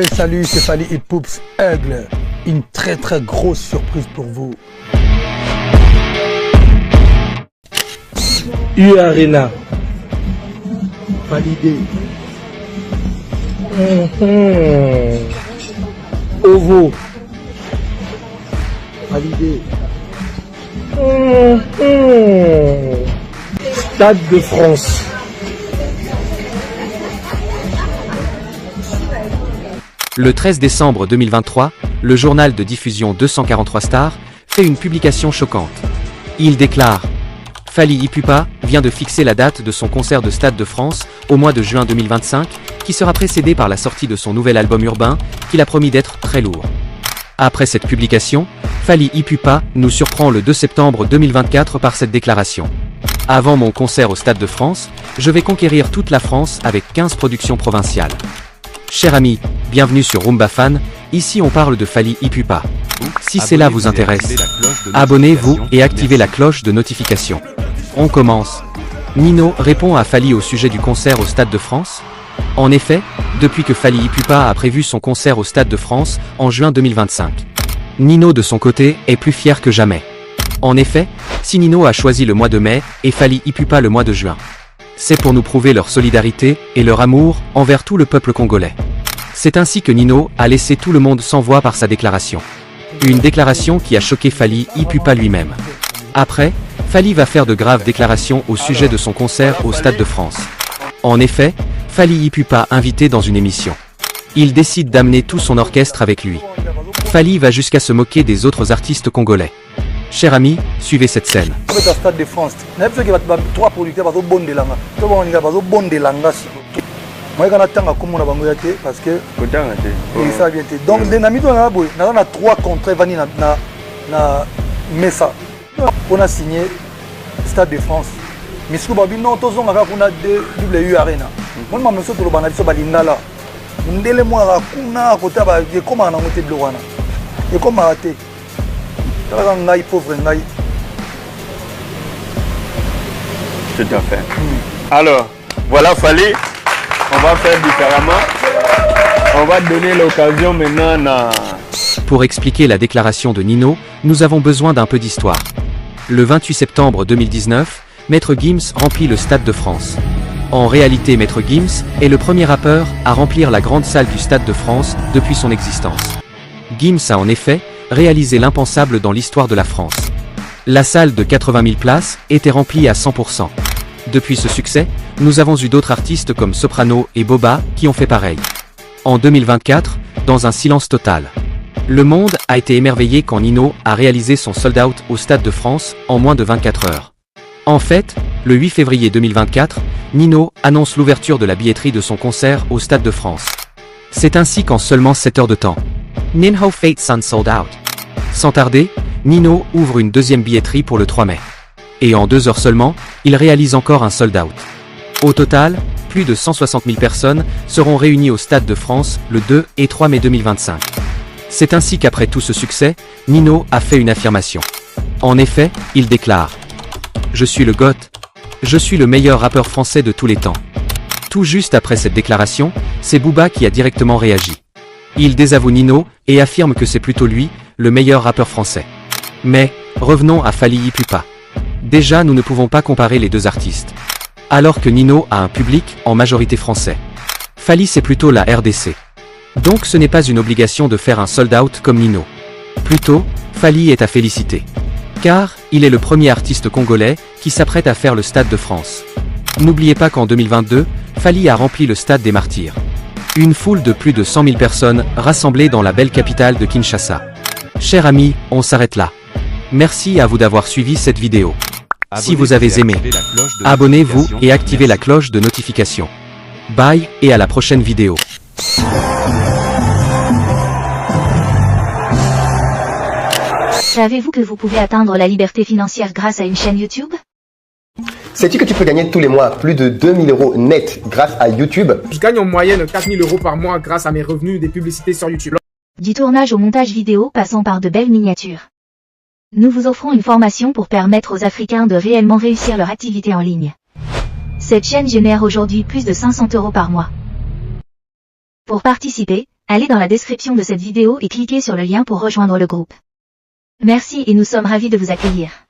Salut, c'est Fally Ipupa Aigle. Une très grosse surprise pour vous. U-Arena. Validé. Ovo. Validé. Stade de France. Le 13 décembre 2023, le journal de diffusion 243 Stars fait une publication choquante. Il déclare « Fally Ipupa vient de fixer la date de son concert de Stade de France au mois de juin 2025, qui sera précédé par la sortie de son nouvel album urbain, qu'il a promis d'être très lourd. » Après cette publication, Fally Ipupa nous surprend le 2 septembre 2024 par cette déclaration. « Avant mon concert au Stade de France, je vais conquérir toute la France avec 15 productions provinciales. » Chers amis, bienvenue sur Rumba Fan, ici on parle de Fally Ipupa. Si cela vous intéresse, abonnez-vous et activez la cloche de notification. On commence. Nino répond à Fally au sujet du concert au Stade de France. En effet, depuis que Fally Ipupa a prévu son concert au Stade de France en juin 2025, Nino de son côté est plus fier que jamais. En effet, si Nino a choisi le mois de mai et Fally Ipupa le mois de juin, c'est pour nous prouver leur solidarité et leur amour envers tout le peuple congolais. C'est ainsi que Nino a laissé tout le monde sans voix par sa déclaration. Une déclaration qui a choqué Fally Ipupa lui-même. Après, Fally va faire de graves déclarations au sujet de son concert au Stade de France. En effet, Fally Ipupa invité dans une émission. Il décide d'amener tout son orchestre avec lui. Fally va jusqu'à se moquer des autres artistes congolais. Chers amis, suivez cette scène. Stade de France. Trois producteurs moi quand attends comme on a parce que ça vient donc les amis on a trois contrats vani na mesa on a signé Stade de France mais ce que babi non tous on a W Arena moi ma monsieur to lo bana biso balingala ndele moi kuna kota ba ye koma na moté blowana ye koma até tala ngai pauvre ngai. Tout à fait. Alors voilà Fally. On va faire différemment. On va donner l'occasion maintenant à... Pour expliquer la déclaration de Nino, nous avons besoin d'un peu d'histoire. Le 28 septembre 2019, Maître Gims remplit le Stade de France. En réalité, Maître Gims est le premier rappeur à remplir la grande salle du Stade de France depuis son existence. Gims a en effet réalisé l'impensable dans l'histoire de la France. La salle de 80 000 places était remplie à 100%. Depuis ce succès, nous avons eu d'autres artistes comme Soprano et Boba qui ont fait pareil. En 2024, dans un silence total, le monde a été émerveillé quand Nino a réalisé son sold-out au Stade de France en moins de 24 heures. En fait, le 8 février 2024, Nino annonce l'ouverture de la billetterie de son concert au Stade de France. C'est ainsi qu'en seulement 7 heures de temps, Ninho Fate Sun sold out. Sans tarder, Nino ouvre une deuxième billetterie pour le 3 mai. Et en 2 heures seulement, il réalise encore un sold-out. Au total, plus de 160 000 personnes seront réunies au Stade de France le 2 et 3 mai 2025. C'est ainsi qu'après tout ce succès, Nino a fait une affirmation. En effet, il déclare « Je suis le GOAT. Je suis le meilleur rappeur français de tous les temps. » Tout juste après cette déclaration, c'est Booba qui a directement réagi. Il désavoue Nino et affirme que c'est plutôt lui, le meilleur rappeur français. Mais, revenons à Fally Ipupa. Déjà, nous ne pouvons pas comparer les deux artistes. Alors que Nino a un public en majorité français. Fally c'est plutôt la RDC. Donc ce n'est pas une obligation de faire un sold-out comme Nino. Plutôt, Fally est à féliciter. Car, il est le premier artiste congolais qui s'apprête à faire le Stade de France. N'oubliez pas qu'en 2022, Fally a rempli le Stade des Martyrs. Une foule de plus de 100 000 personnes rassemblées dans la belle capitale de Kinshasa. Chers amis, on s'arrête là. Merci à vous d'avoir suivi cette vidéo. Si vous avez aimé, abonnez-vous et activez la cloche de notification. Bye et à la prochaine vidéo. Savez-vous que vous pouvez atteindre la liberté financière grâce à une chaîne YouTube? Sais-tu que tu peux gagner tous les mois plus de 2000 € net grâce à YouTube? Je gagne en moyenne 4000 € par mois grâce à mes revenus des publicités sur YouTube. Du tournage au montage vidéo passant par de belles miniatures. Nous vous offrons une formation pour permettre aux Africains de réellement réussir leur activité en ligne. Cette chaîne génère aujourd'hui plus de 500 € par mois. Pour participer, Allez dans la description de cette vidéo et cliquez sur le lien pour rejoindre le groupe. Merci et nous sommes ravis de vous accueillir.